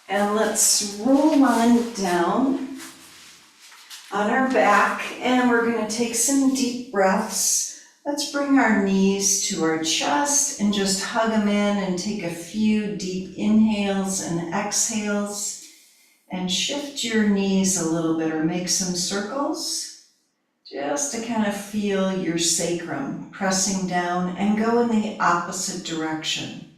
And let's roll on down on our back, and we're going to take some deep breaths. Let's bring our knees to our chest and just hug them in and take a few deep inhales and exhales, and shift your knees a little bit or make some circles just to kind of feel your sacrum pressing down, and go in the opposite direction.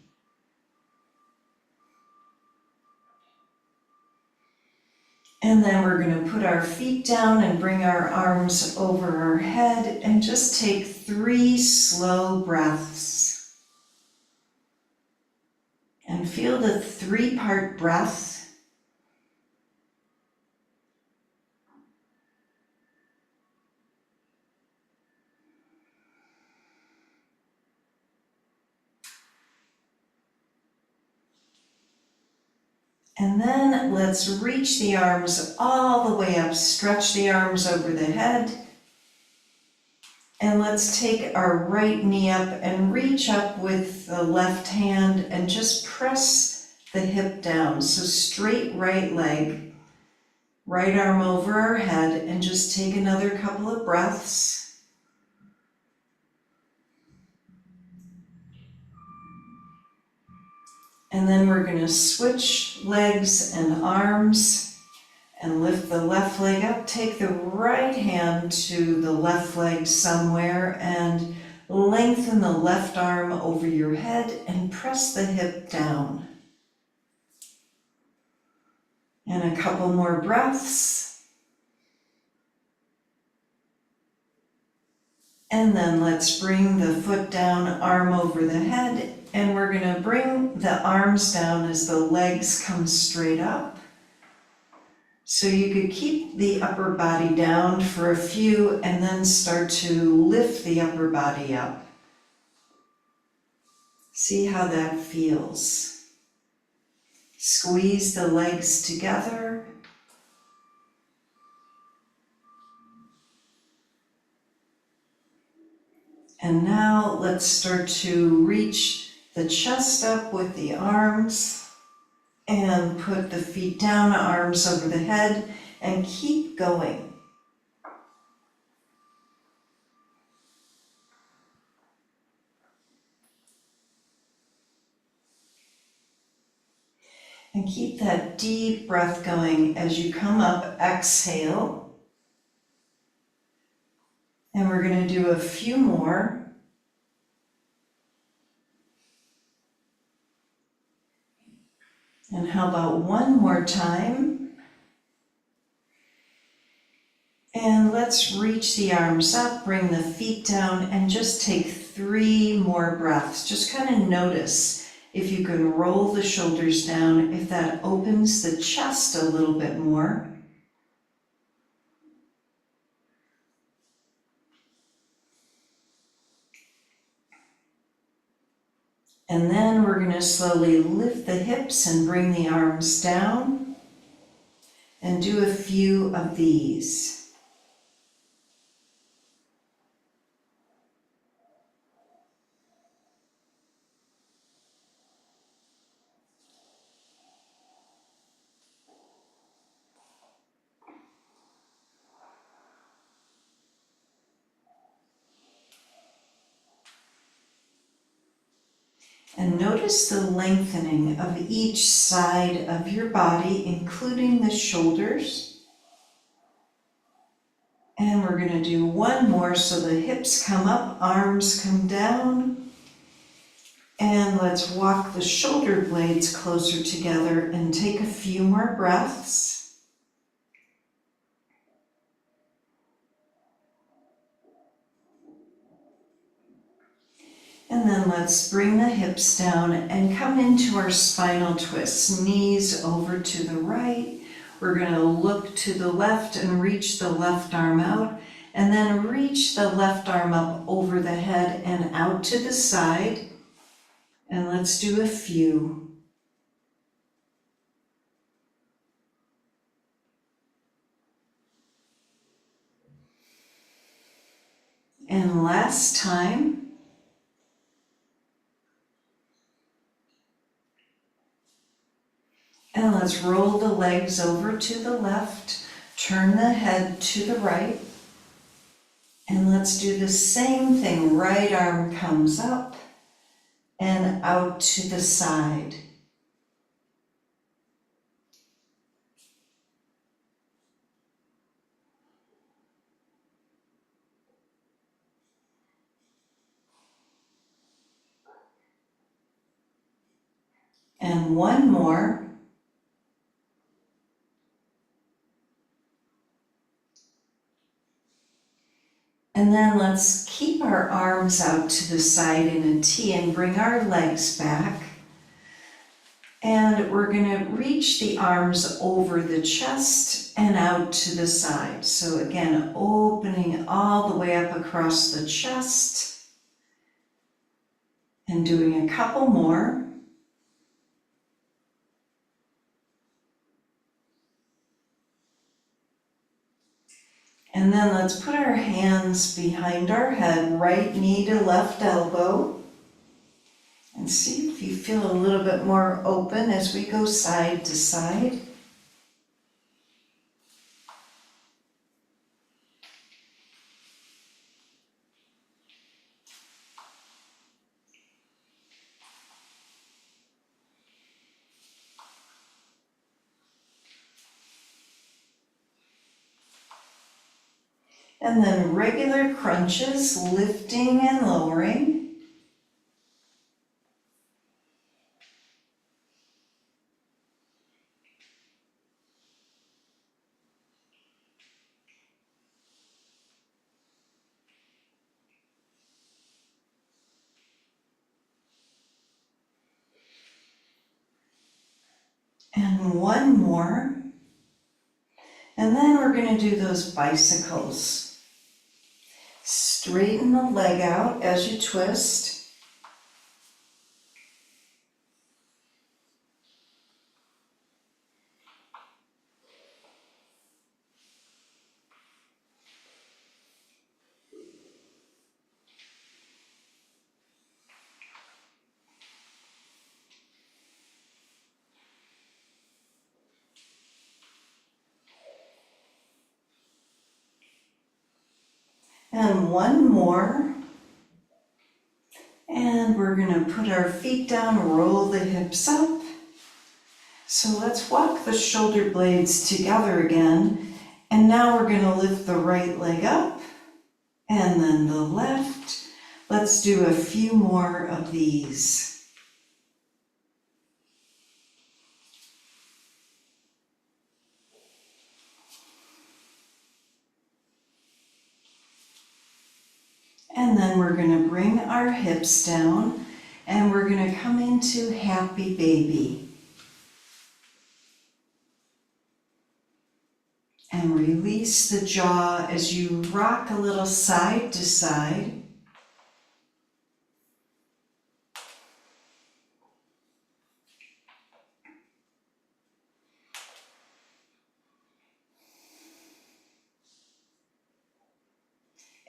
And then we're going to put our feet down and bring our arms over our head and just take 3 slow breaths. And feel the 3-part breath. And then let's reach the arms all the way up, stretch the arms over the head. And let's take our right knee up and reach up with the left hand and just press the hip down. So straight right leg, right arm over our head, and just take another couple of breaths. And then we're going to switch legs and arms and lift the left leg up. Take the right hand to the left leg somewhere and lengthen the left arm over your head and press the hip down. And a couple more breaths. And then let's bring the foot down, arm over the head. And we're going to bring the arms down as the legs come straight up. So you could keep the upper body down for a few and then start to lift the upper body up. See how that feels. Squeeze the legs together. And now let's start to reach the chest up with the arms and put the feet down, arms over the head, and keep going. And keep that deep breath going as you come up, exhale. And we're going to do a few more. And how about one more time? And let's reach the arms up, bring the feet down, and just take 3 more breaths. Just kind of notice if you can roll the shoulders down, if that opens the chest a little bit more. And then we're going to slowly lift the hips and bring the arms down and do a few of these. And notice the lengthening of each side of your body, including the shoulders. And we're going to do one more so the hips come up, arms come down. And let's walk the shoulder blades closer together and take a few more breaths. And then let's bring the hips down and come into our spinal twists, knees over to the right. We're going to look to the left and reach the left arm out, and then reach the left arm up over the head and out to the side. And let's do a few. And last time. And And let's roll the legs over to the left, turn the head to the right. And let's do the same thing. Right arm comes up and out to the side. And one more. And then let's keep our arms out to the side in a T and bring our legs back. And we're going to reach the arms over the chest and out to the side. So again, opening all the way up across the chest. And doing a couple more. And then let's put our hands behind our head, right knee to left elbow. And see if you feel a little bit more open as we go side to side. And then regular crunches, lifting and lowering. And one more. And then we're going to do those bicycles. Straighten the leg out as you twist. And one more. And we're going to put our feet down, roll the hips up. So let's walk the shoulder blades together again. And now we're going to lift the right leg up and then the left. Let's do a few more of these. And then we're going to bring our hips down and we're going to come into happy baby. And release the jaw as you rock a little side to side.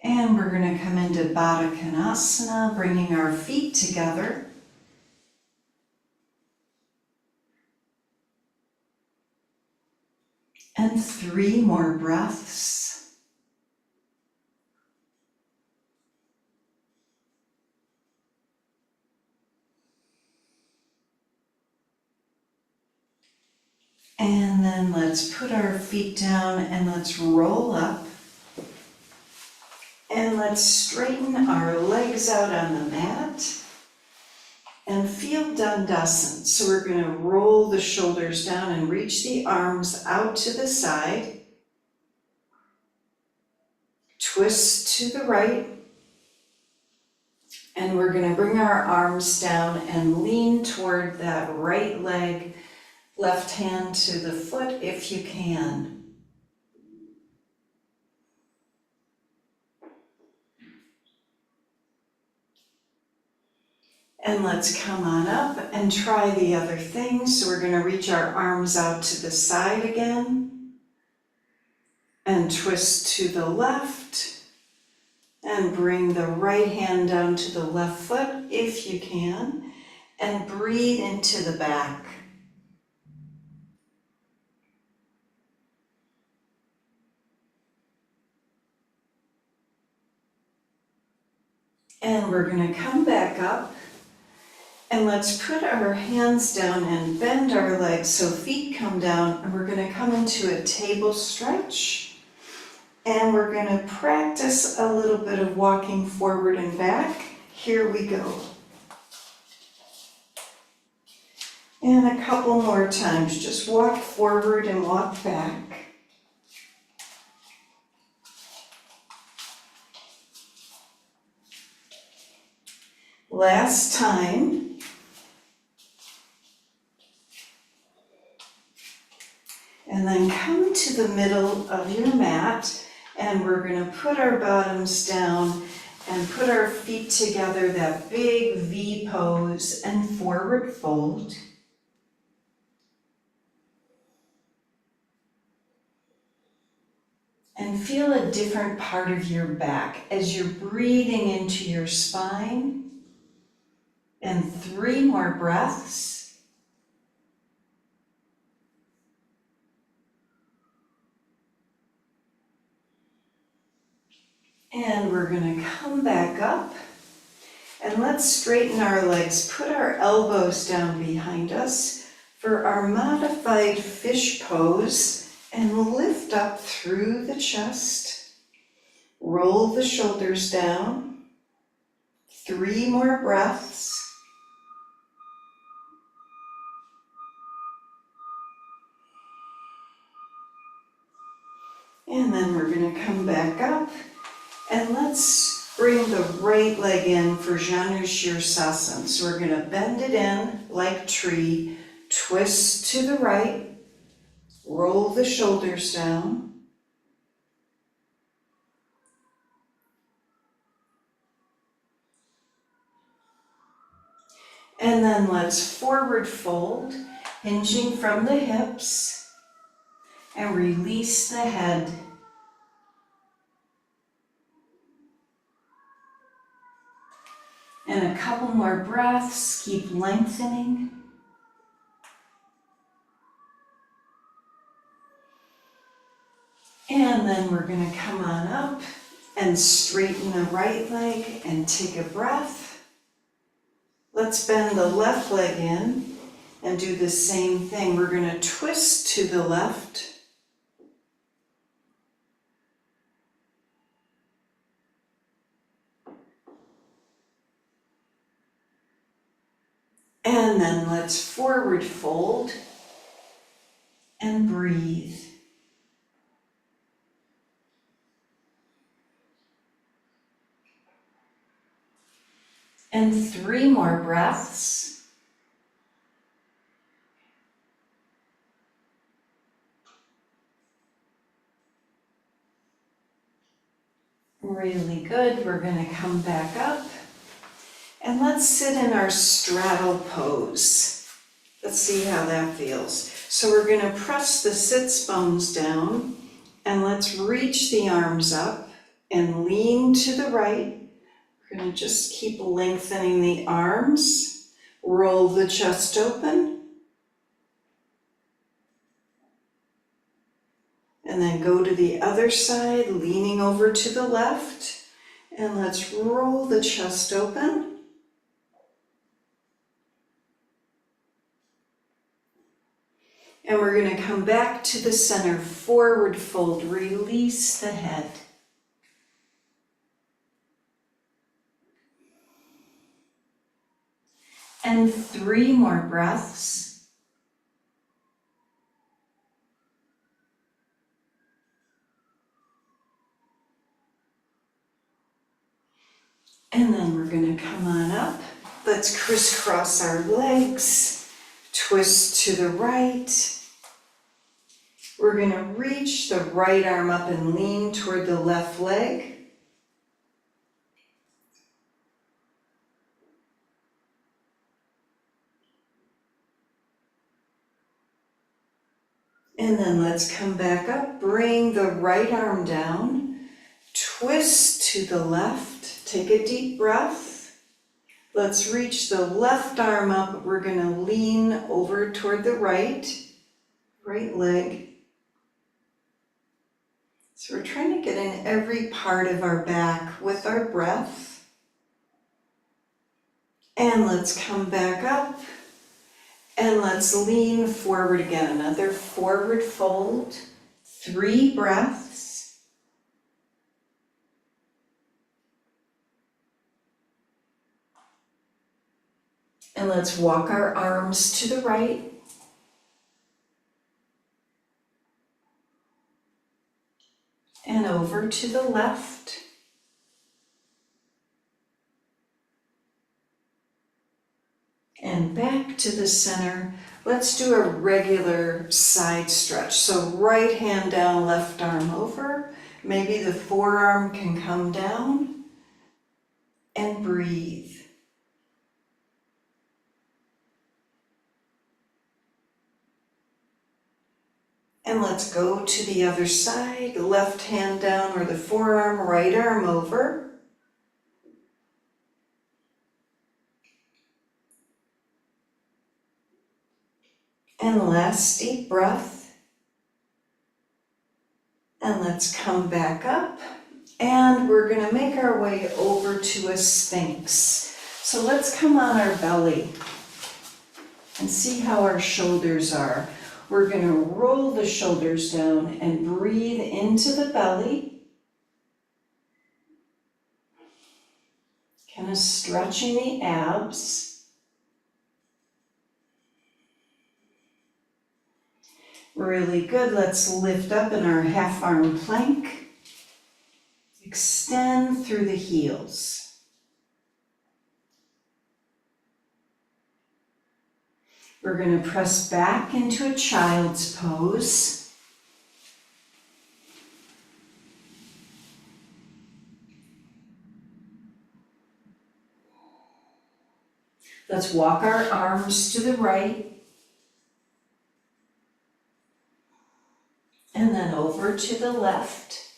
And we're going to come into Baddha Konasana, bringing our feet together. And 3 more breaths. And then let's put our feet down and let's roll up. And let's straighten our legs out on the mat and feel Dandasana. So we're going to roll the shoulders down and reach the arms out to the side. Twist to the right. And we're going to bring our arms down and lean toward that right leg, left hand to the foot if you can. And let's come on up and try the other thing. So we're going to reach our arms out to the side again. And twist to the left. And bring the right hand down to the left foot if you can. And breathe into the back. And we're gonna come back up and let's put our hands down and bend our legs so feet come down, and we're gonna come into a table stretch. And we're gonna practice a little bit of walking forward and back. Here we go. And a couple more times, just walk forward and walk back. Last time. And then come to the middle of your mat, and we're gonna put our bottoms down and put our feet together, that big V pose, and forward fold. And feel a different part of your back as you're breathing into your spine. And 3 more breaths. And we're gonna come back up and let's straighten our legs. Put our elbows down behind us for our modified fish pose and lift up through the chest. Roll the shoulders down. 3 more breaths. And then we're gonna come back up. And let's bring the right leg in for Janu Shirsasana. So we're gonna bend it in like tree, twist to the right, roll the shoulders down. And then let's forward fold, hinging from the hips, and release the head. And a couple more breaths, keep lengthening. And then we're gonna come on up and straighten the right leg and take a breath. Let's bend the left leg in and do the same thing. We're gonna twist to the left. And then let's forward fold and breathe. And 3 more breaths. Really good. We're going to come back up. And let's sit in our straddle pose. Let's see how that feels. So we're going to press the sits bones down and let's reach the arms up and lean to the right. We're going to just keep lengthening the arms. Roll the chest open. And then go to the other side, leaning over to the left. And let's roll the chest open. And we're going to come back to the center, forward fold, release the head. And 3 more breaths. And then we're going to come on up. Let's crisscross our legs, twist to the right. We're going to reach the right arm up and lean toward the left leg. And then let's come back up, bring the right arm down, twist to the left, take a deep breath. Let's reach the left arm up, we're going to lean over toward the right leg. So we're trying to get in every part of our back with our breath. And let's come back up. And let's lean forward again. Another forward fold. 3 breaths. And let's walk our arms to the right. And over to the left. And back to the center. Let's do a regular side stretch. So right hand down, left arm over. Maybe the forearm can come down. And breathe. And let's go to the other side. Left hand down or the forearm, right arm over. And last deep breath. And let's come back up. And we're going to make our way over to a sphinx. So let's come on our belly and see how our shoulders are. We're going to roll the shoulders down and breathe into the belly. Kind of stretching the abs. Really good. Let's lift up in our half arm plank. Extend through the heels. We're going to press back into a child's pose. Let's walk our arms to the right. And then over to the left.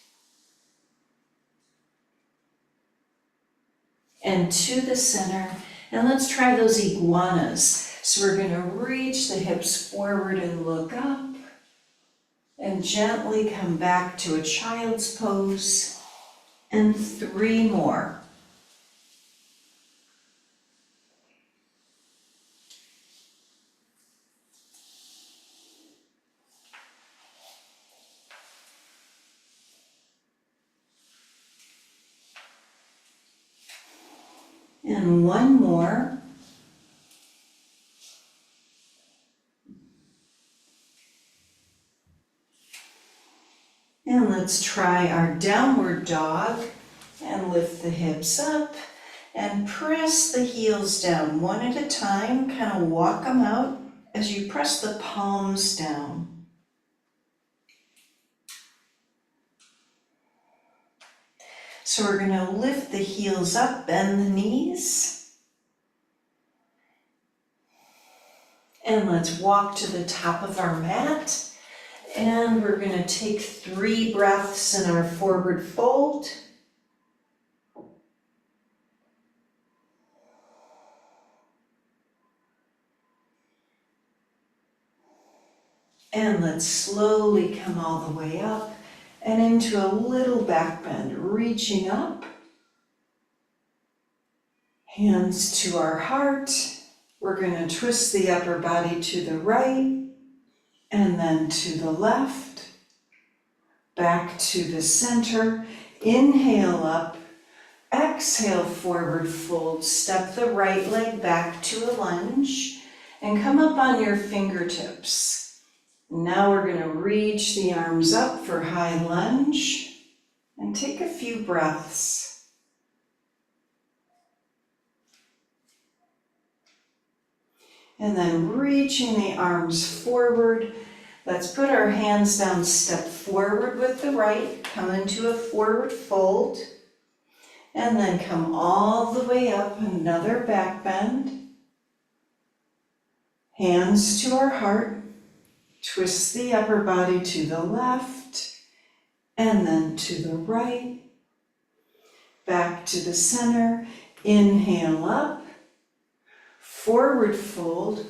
And to the center. And let's try those iguanas. So we're going to reach the hips forward and look up. And gently come back to a child's pose. And 3 more. And 1 more. And let's try our downward dog and lift the hips up and press the heels down one at a time. Kind of walk them out as you press the palms down. So we're going to lift the heels up, bend the knees. And let's walk to the top of our mat. And we're going to take 3 breaths in our forward fold. And let's slowly come all the way up and into a little back bend, reaching up. Hands to our heart. We're going to twist the upper body to the right. And then to the left, back to the center, inhale up, exhale forward fold, step the right leg back to a lunge, and come up on your fingertips. Now we're going to reach the arms up for high lunge, and take a few breaths. And then reaching the arms forward. Let's put our hands down, step forward with the right, come into a forward fold, and then come all the way up, another back bend. Hands to our heart, twist the upper body to the left, and then to the right, back to the center, inhale up, forward fold,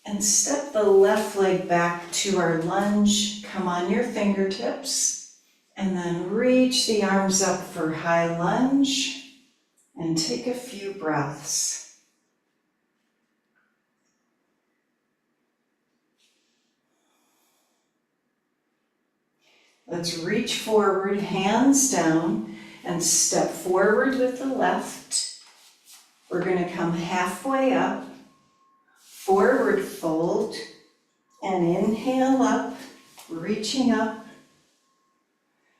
and step the left leg back to our lunge. Come on your fingertips, and then reach the arms up for high lunge, and take a few breaths. Let's reach forward, hands down, and step forward with the left. We're going to come halfway up, forward fold, and inhale up, reaching up.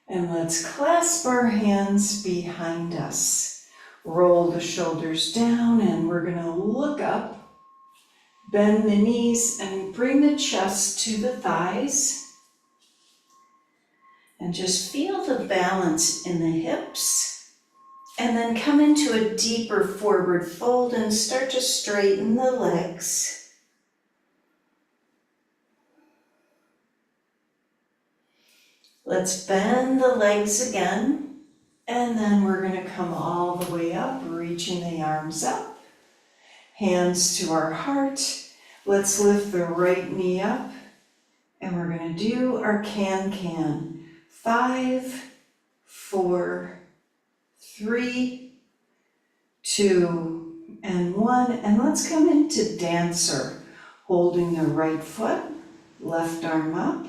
And let's clasp our hands behind us. Roll the shoulders down, and we're going to look up. Bend the knees and bring the chest to the thighs. And just feel the balance in the hips. And then come into a deeper forward fold and start to straighten the legs. Let's bend the legs again. And then we're going to come all the way up, reaching the arms up. Hands to our heart. Let's lift the right knee up. And we're going to do our can-can. 5, 4, 3, 2, and 1. And let's come into dancer, holding the right foot, left arm up.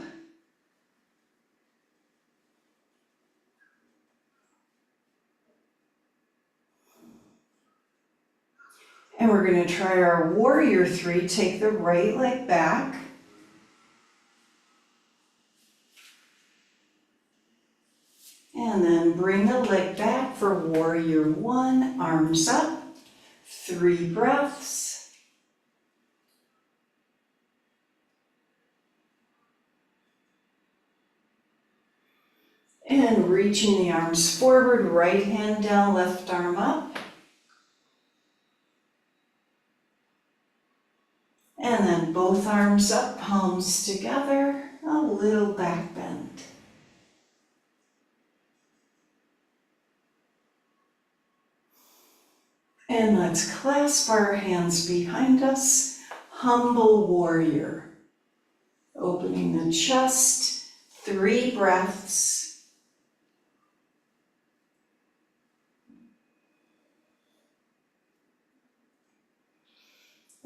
And we're going to try our warrior 3. Take the right leg back. And then bring the leg back for warrior 1, arms up, 3 breaths. And reaching the arms forward, right hand down, left arm up. And then both arms up, palms together, a little back bend. And let's clasp our hands behind us, humble warrior. Opening the chest, 3 breaths.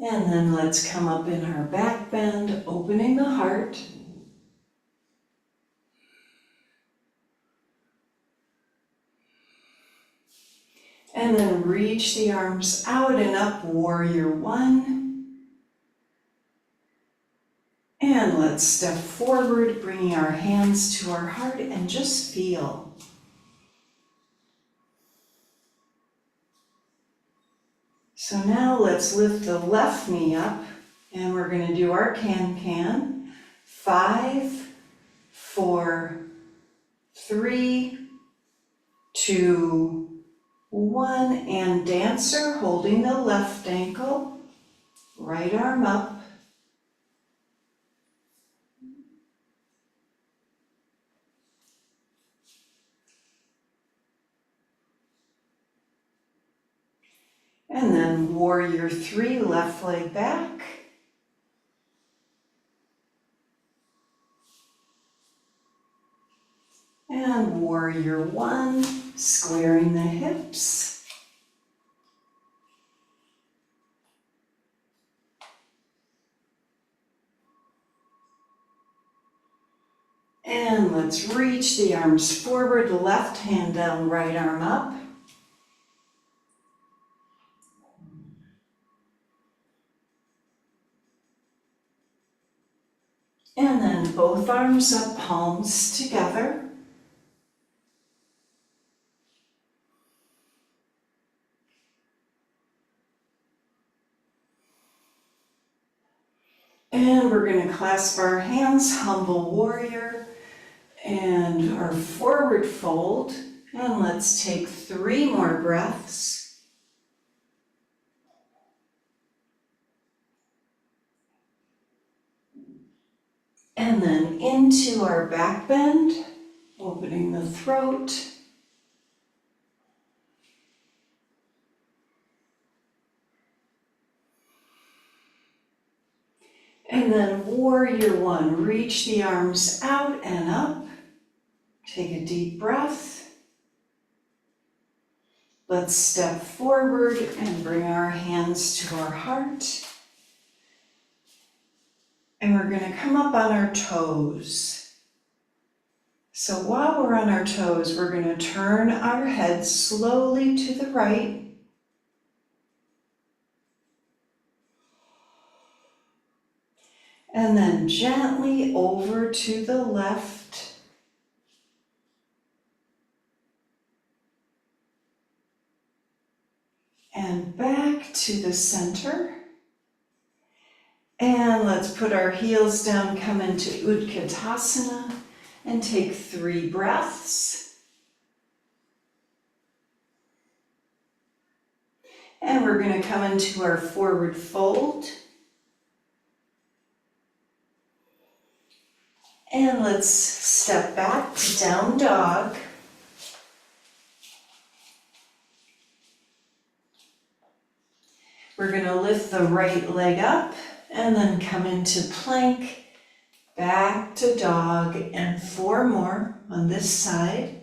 And then let's come up in our back bend, opening the heart. And then reach the arms out and up, warrior 1. And let's step forward, bringing our hands to our heart and just feel. So now let's lift the left knee up and we're going to do our can-can. 5, 4, 3, 2, 1, and dancer, holding the left ankle, right arm up. And then warrior 3, left leg back. And warrior 1, squaring the hips. And let's reach the arms forward, left hand down, right arm up. And then both arms up, palms together. And we're going to clasp our hands, humble warrior, and our forward fold. And let's take 3 more breaths. And then into our back bend, opening the throat. And then warrior 1, reach the arms out and up. Take a deep breath. Let's step forward and bring our hands to our heart. And we're going to come up on our toes. So while we're on our toes, we're going to turn our head slowly to the right. And then gently over to the left. And back to the center. And let's put our heels down, come into Utkatasana, and take 3 breaths. And we're going to come into our forward fold. And let's step back to down dog. We're going to lift the right leg up and then come into plank, back to dog, and 4 more on this side.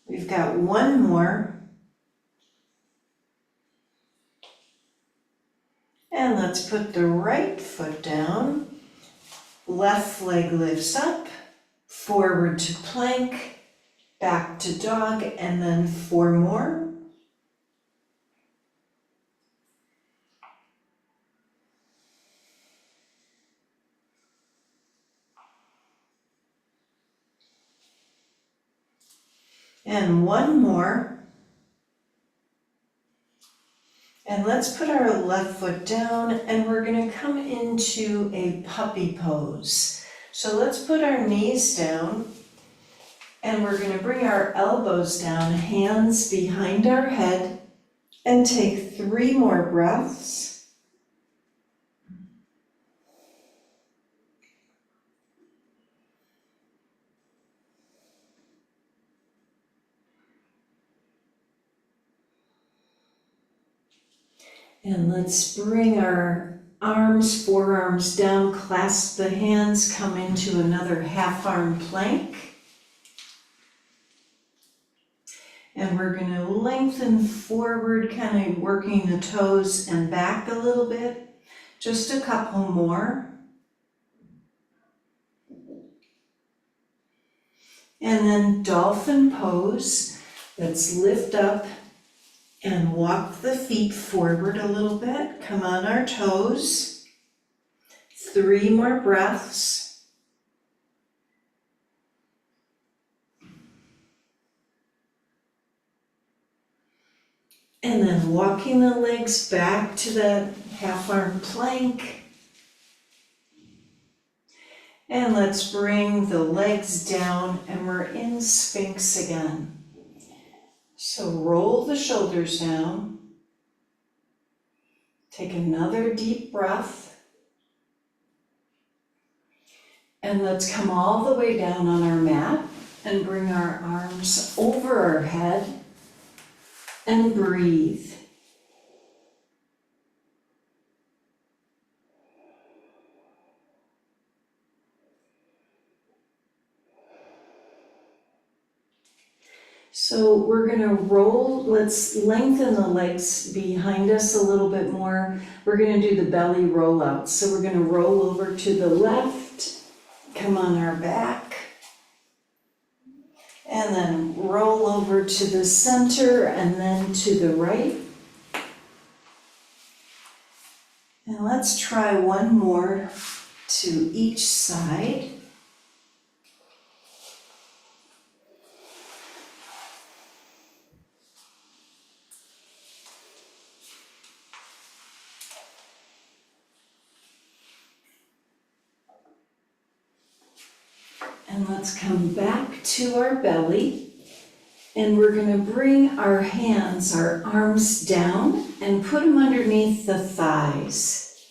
We've got 1 more. And let's put the right foot down. Left leg lifts up, forward to plank, back to dog, and then 4 more. And 1 more. And let's put our left foot down and we're going to come into a puppy pose. So let's put our knees down and we're going to bring our elbows down, hands behind our head, and take 3 more breaths. And let's bring our arms, forearms down, clasp the hands, come into another half-arm plank. And we're going to lengthen forward, kind of working the toes and back a little bit. Just a couple more. And then dolphin pose. Let's lift up and walk the feet forward a little bit. Come on our toes. 3 more breaths. And then walking the legs back to that half-arm plank. And let's bring the legs down and we're in sphinx again. So roll the shoulders down. Take another deep breath. And let's come all the way down on our mat and bring our arms over our head and breathe. So we're going to roll, let's lengthen the legs behind us a little bit more. We're going to do the belly roll out. So we're going to roll over to the left, come on our back, and then roll over to the center and then to the right. And let's try 1 more to each side. And let's come back to our belly. And we're going to bring our hands, our arms down and put them underneath the thighs.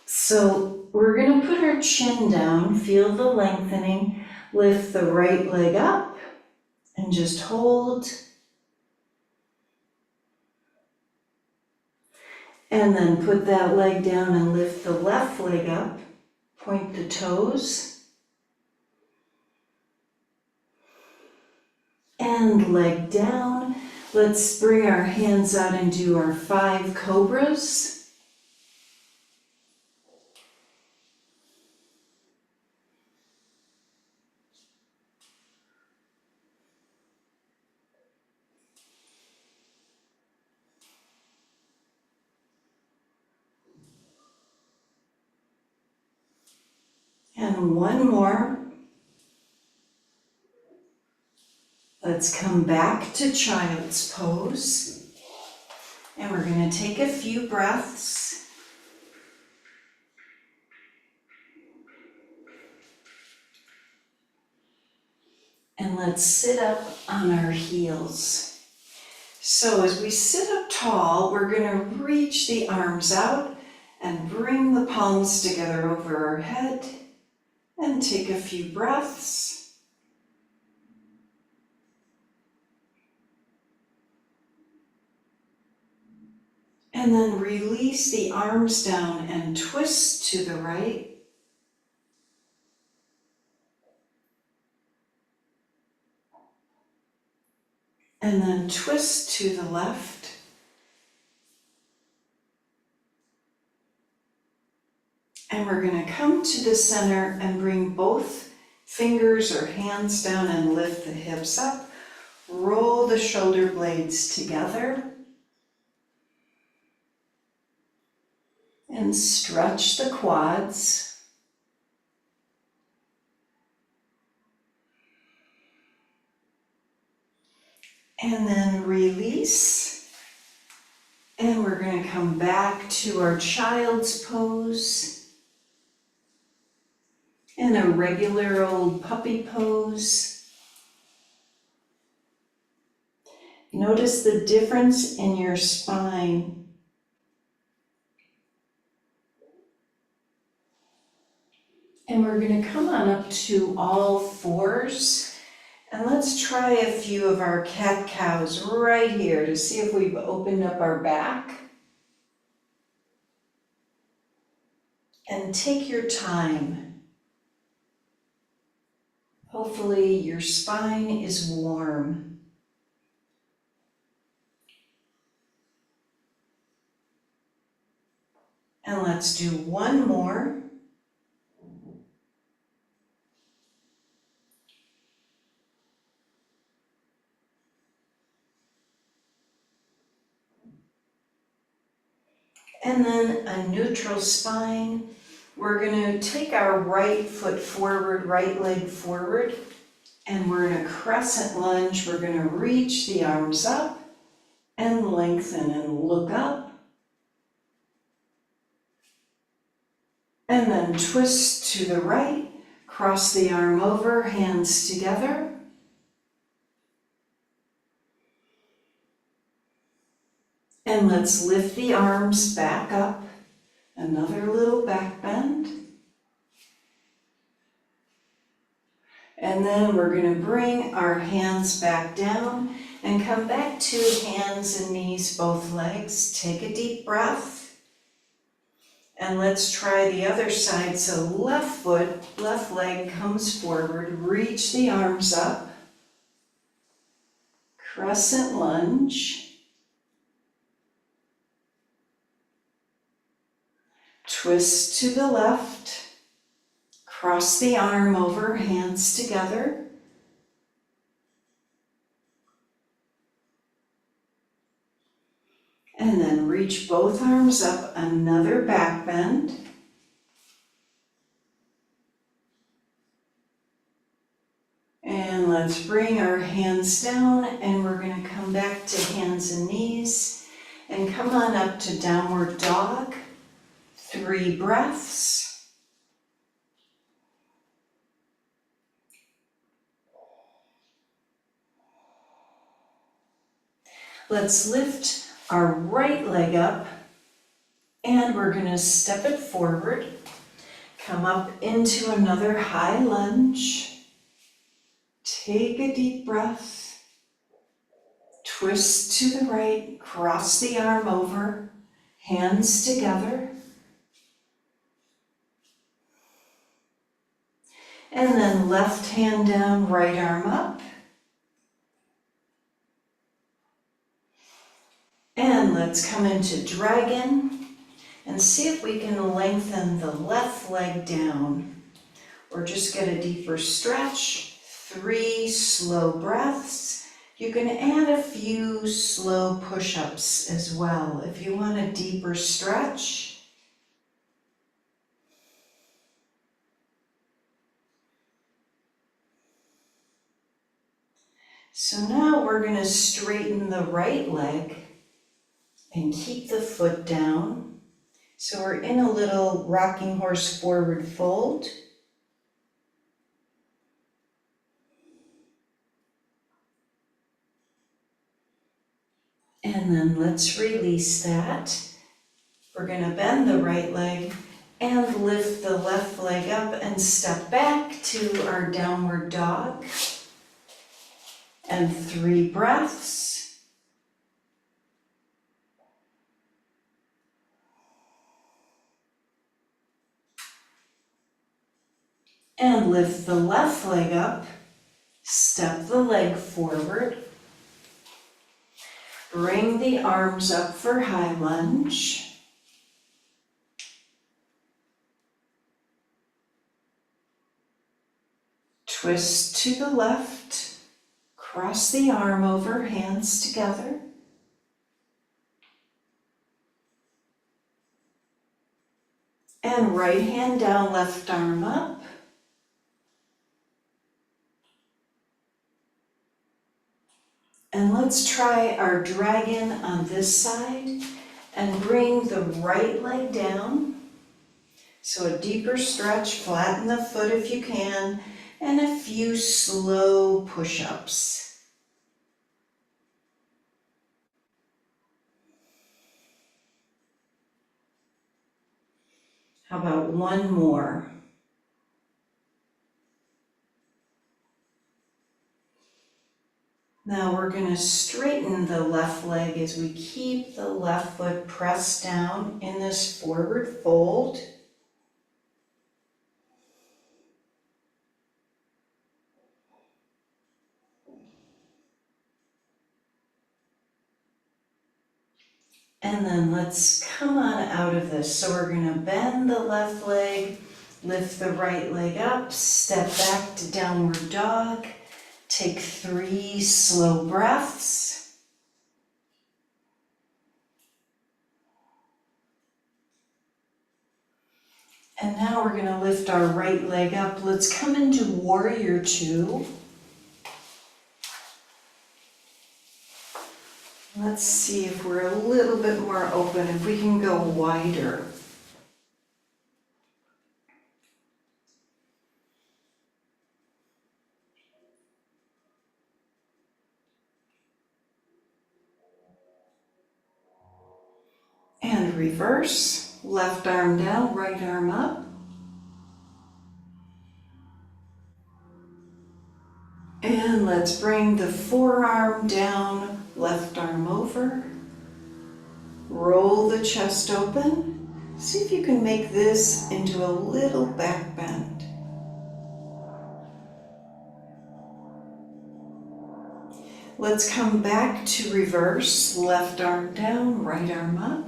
So we're going to put our chin down, feel the lengthening, lift the right leg up and just hold. And then put that leg down and lift the left leg up, point the toes. And leg down, Let's bring our hands out and do our 5 cobras. And one more. Let's come back to child's pose. And we're going to take a few breaths. And let's sit up on our heels. So as we sit up tall, we're going to reach the arms out and bring the palms together over our head and take a few breaths. And then release the arms down and twist to the right. And then twist to the left. And we're going to come to the center and bring both fingers or hands down and lift the hips up. Roll the shoulder blades together. And stretch the quads. And then release. And we're going to come back to our child's pose. And a regular old puppy pose. Notice the difference in your spine. And we're going to come on up to all fours. And let's try a few of our cat-cows right here to see if we've opened up our back. And take your time. Hopefully your spine is warm. And let's do one more. And then a neutral spine. We're going to take our right foot forward, right leg forward, and we're in a crescent lunge. We're going to reach the arms up and lengthen and look up. And then twist to the right, cross the arm over, hands together. And let's lift the arms back up. Another little back bend. And then we're going to bring our hands back down and come back to hands and knees, both legs. Take a deep breath. And let's try the other side. So left foot, left leg comes forward. Reach the arms up. Crescent lunge. Twist to the left, cross the arm over, hands together. And then reach both arms up, another back bend. And let's bring our hands down and we're going to come back to hands and knees and come on up to downward dog. 3 breaths. Let's lift our right leg up and we're going to step it forward. Come up into another high lunge. Take a deep breath. Twist to the right, cross the arm over, hands together. And then left hand down, right arm up. And let's come into dragon and see if we can lengthen the left leg down or just get a deeper stretch. 3 slow breaths. You can add a few slow push-ups as well if you want a deeper stretch. So now we're going to straighten the right leg and keep the foot down. So we're in a little rocking horse forward fold. And then let's release that. We're going to bend the right leg and lift the left leg up and step back to our downward dog. And 3 breaths. And lift the left leg up, step the leg forward. Bring the arms up for high lunge. Twist to the left. Cross the arm over, hands together. And right hand down, left arm up. And let's try our dragon on this side and bring the right leg down. So a deeper stretch, flatten the foot if you can, and a few slow push-ups. How about one more? Now we're going to straighten the left leg as we keep the left foot pressed down in this forward fold. And then let's come on out of this. So we're going to bend the left leg, lift the right leg up, step back to downward dog. Take 3 slow breaths. And now we're going to lift our right leg up. Let's come into warrior 2. Let's see if we're a little bit more open, if we can go wider. And reverse, left arm down, right arm up. And let's bring the forearm down, left arm over. Roll the chest open. See if you can make this into a little back bend. Let's come back to reverse, left arm down, right arm up.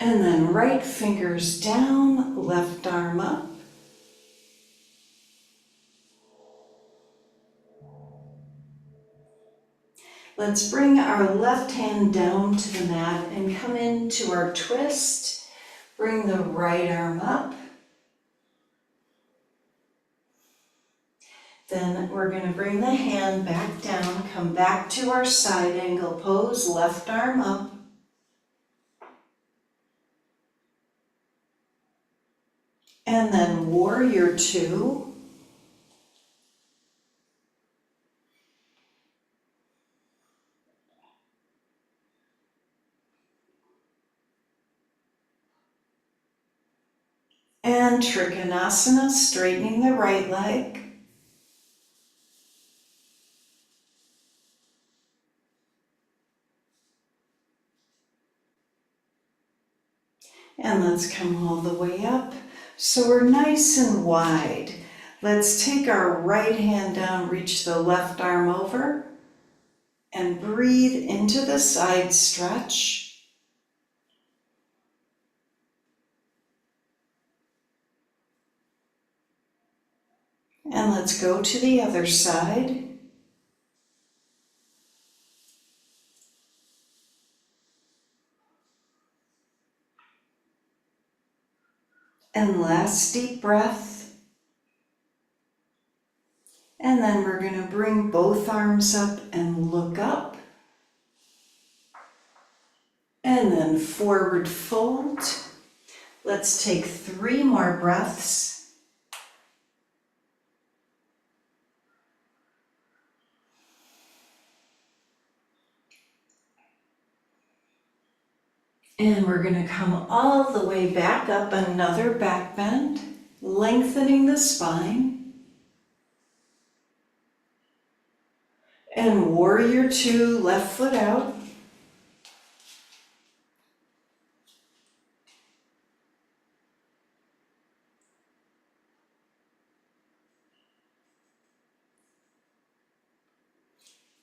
And then right fingers down, left arm up. Let's bring our left hand down to the mat and come into our twist. Bring the right arm up. Then we're going to bring the hand back down, come back to our side angle pose, left arm up. And then warrior 2. And Trikonasana, straightening the right leg. And let's come all the way up. So we're nice and wide. Let's take our right hand down, reach the left arm over, and breathe into the side stretch. And let's go to the other side. And last deep breath. And then we're going to bring both arms up and look up. And then forward fold. Let's take 3 more breaths. And we're going to come all the way back up, another back bend, lengthening the spine. And warrior 2, left foot out.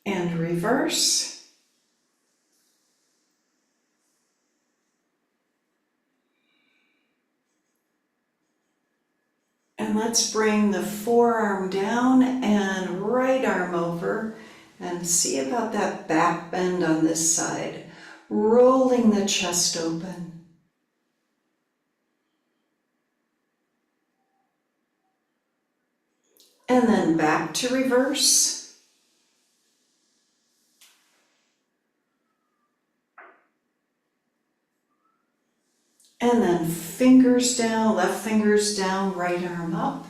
And reverse. And let's bring the forearm down and right arm over and see about that back bend on this side, rolling the chest open. And then back to reverse. And then fingers down, left fingers down, right arm up.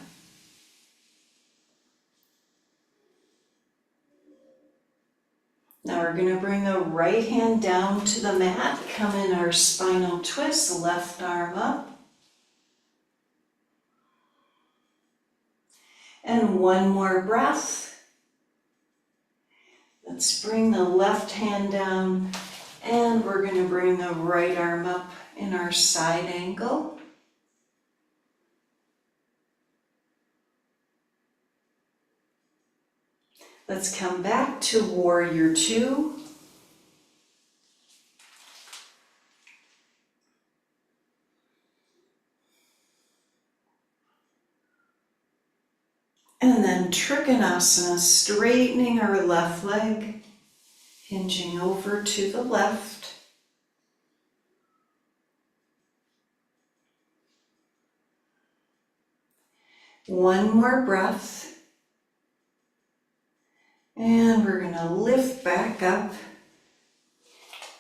Now we're going to bring the right hand down to the mat, come in our spinal twist, left arm up. And one more breath. Let's bring the left hand down and we're going to bring the right arm up in our side angle. Let's come back to warrior 2. And then Trikonasana, straightening our left leg, hinging over to the left. One more breath. And we're going to lift back up.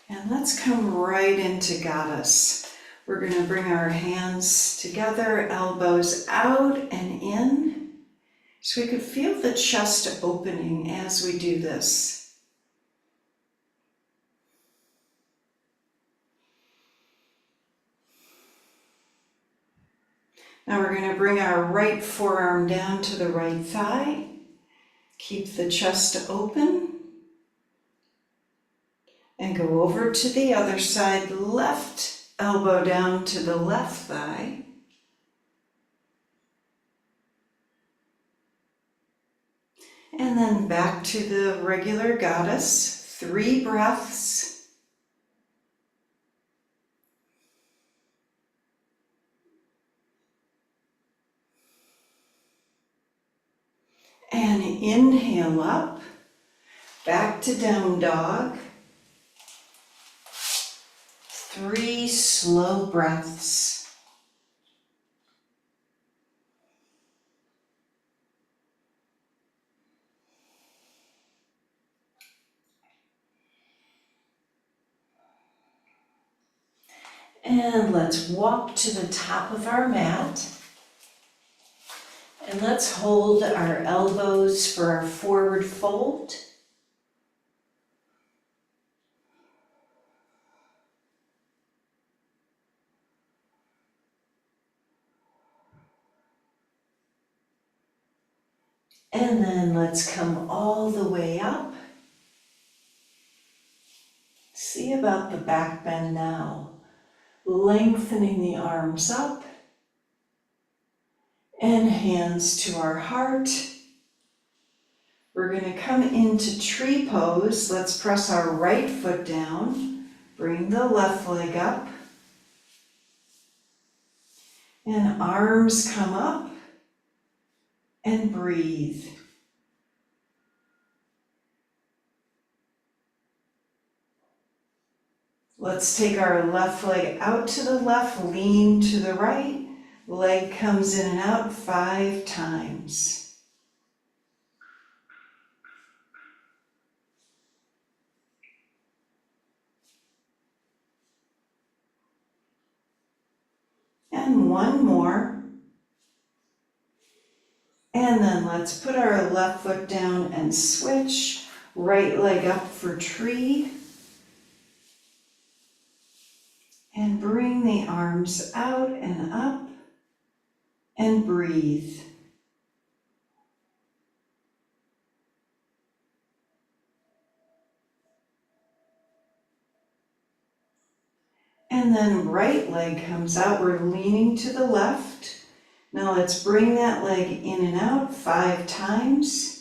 And let's come right into Goddess. We're going to bring our hands together, elbows out and in. So we could feel the chest opening as we do this. Now we're going to bring our right forearm down to the right thigh. Keep the chest open. And go over to the other side, left elbow down to the left thigh. And then back to the regular Goddess, 3 breaths. And inhale up, back to down dog. 3 slow breaths. And let's walk to the top of our mat. And let's hold our elbows for our forward fold. And then let's come all the way up. See about the back bend now. Lengthening the arms up And hands to our heart. We're going to come into tree pose. Let's press our right foot down. Bring the left leg up. And arms come up. And breathe. Let's take our left leg out to the left, lean to the right. Leg comes in and out 5 times. And one more. And then let's put our left foot down and switch. Right leg up for tree. And bring the arms out and up. And breathe. And then right leg comes out. We're leaning to the left. Now let's bring that leg in and out 5 times.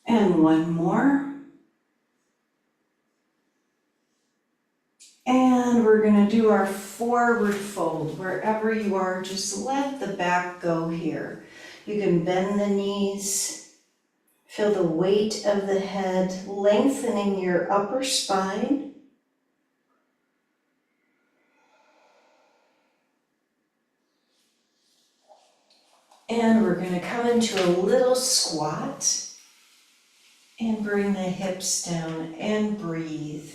And one more. And we're going to do our forward fold. Wherever you are, just let the back go here. You can bend the knees, feel the weight of the head, lengthening your upper spine. And we're going to come into a little squat and bring the hips down and breathe.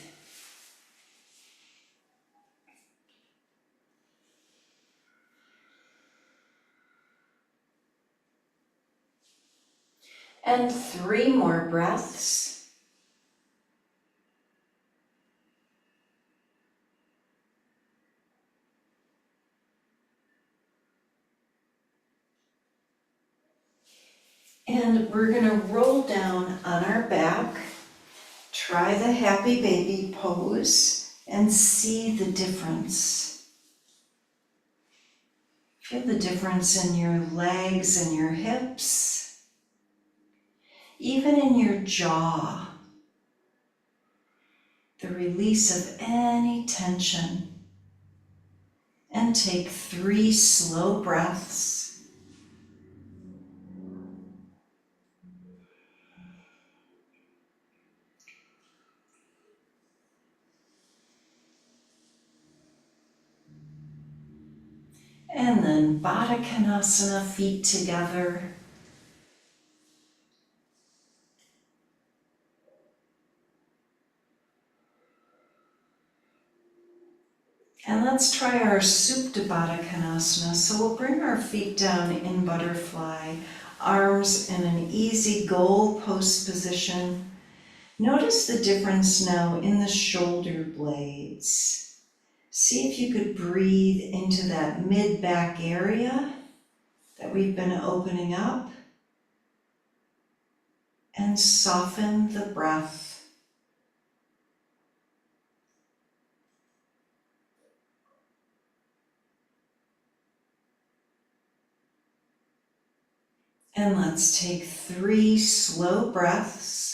And 3 more breaths. And we're going to roll down on our back. Try the happy baby pose and see the difference. Feel the difference in your legs and your hips, even in your jaw. The release of any tension. And take 3 slow breaths. And then Baddha Konasana, feet together. And let's try our Supta Baddha Konasana. So we'll bring our feet down in butterfly, arms in an easy goal post position. Notice the difference now in the shoulder blades. See if you could breathe into that mid-back area that we've been opening up and soften the breath. And let's take 3 slow breaths.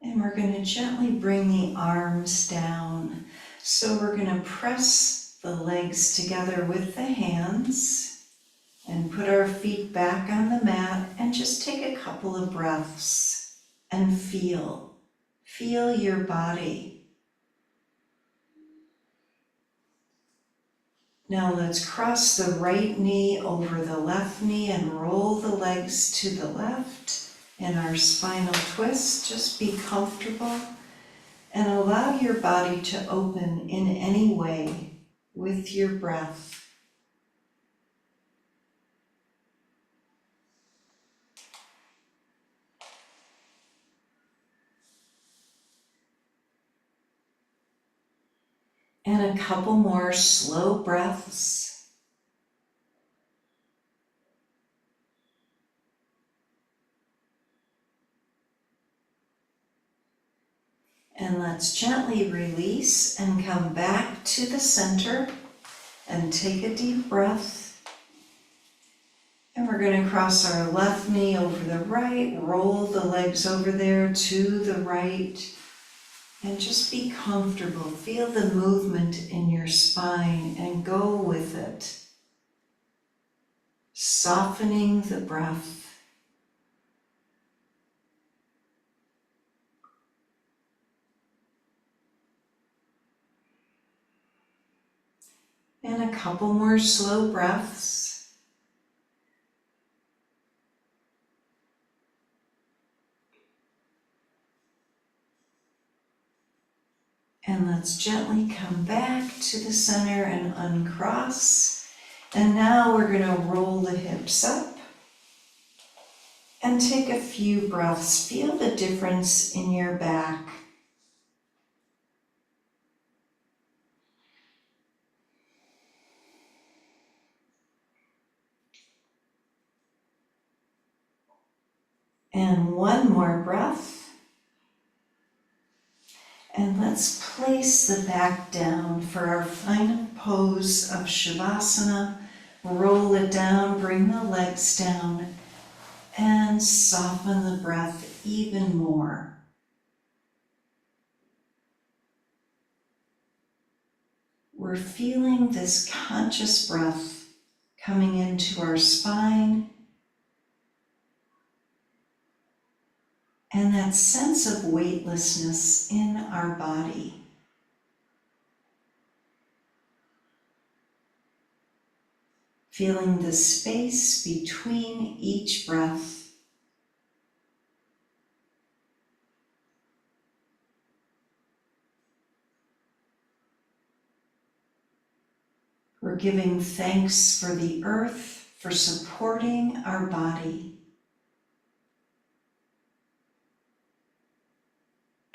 And we're going to gently bring the arms down. So we're going to press the legs together with the hands and put our feet back on the mat and just take a couple of breaths and feel your body. Now let's cross the right knee over the left knee and roll the legs to the left. In our spinal twist, just be comfortable and allow your body to open in any way with your breath. And a couple more slow breaths. And let's gently release and come back to the center and take a deep breath. And we're going to cross our left knee over the right, roll the legs over there to the right, and just be comfortable. Feel the movement in your spine and go with it. Softening the breath. And a couple more slow breaths. And let's gently come back to the center and uncross. And now we're going to roll the hips up and take a few breaths. Feel the difference in your back. And one more breath. And let's place the back down for our final pose of Shavasana. Roll it down, bring the legs down, and soften the breath even more. We're feeling this conscious breath coming into our spine and that sense of weightlessness in our body. Feeling the space between each breath. We're giving thanks for the earth, for supporting our body.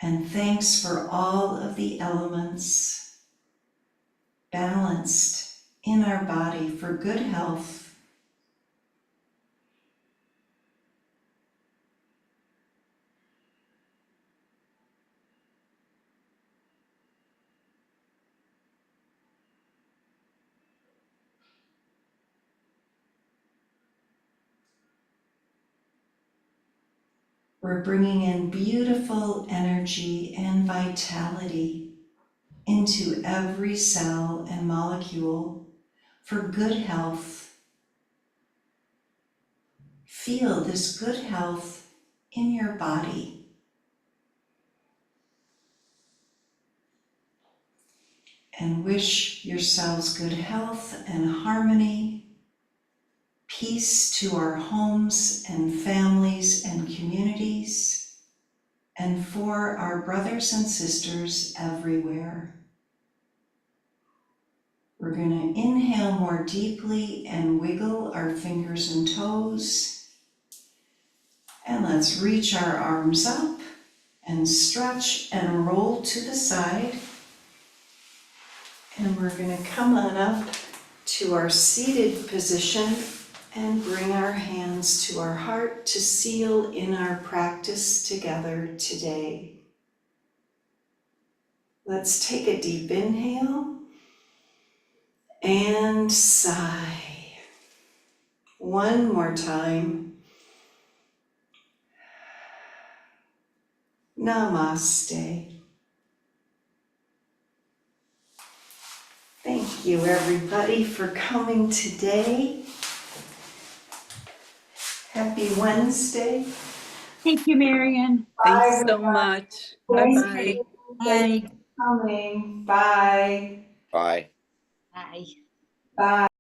And thanks for all of the elements balanced in our body for good health. We're bringing in beautiful energy and vitality into every cell and molecule for good health. Feel this good health in your body. And wish yourselves good health and harmony, peace to our homes and families and communities, and for our brothers and sisters everywhere. We're going to inhale more deeply and wiggle our fingers and toes. And let's reach our arms up and stretch and roll to the side. And we're going to come on up to our seated position and bring our hands to our heart to seal in our practice together today. Let's take a deep inhale and sigh. One more time. Namaste. Thank you, everybody, for coming today. Happy Wednesday. Thank you, Marian. Thanks so much. Bye-bye. Thanks for coming. Bye. Bye. Bye. Bye.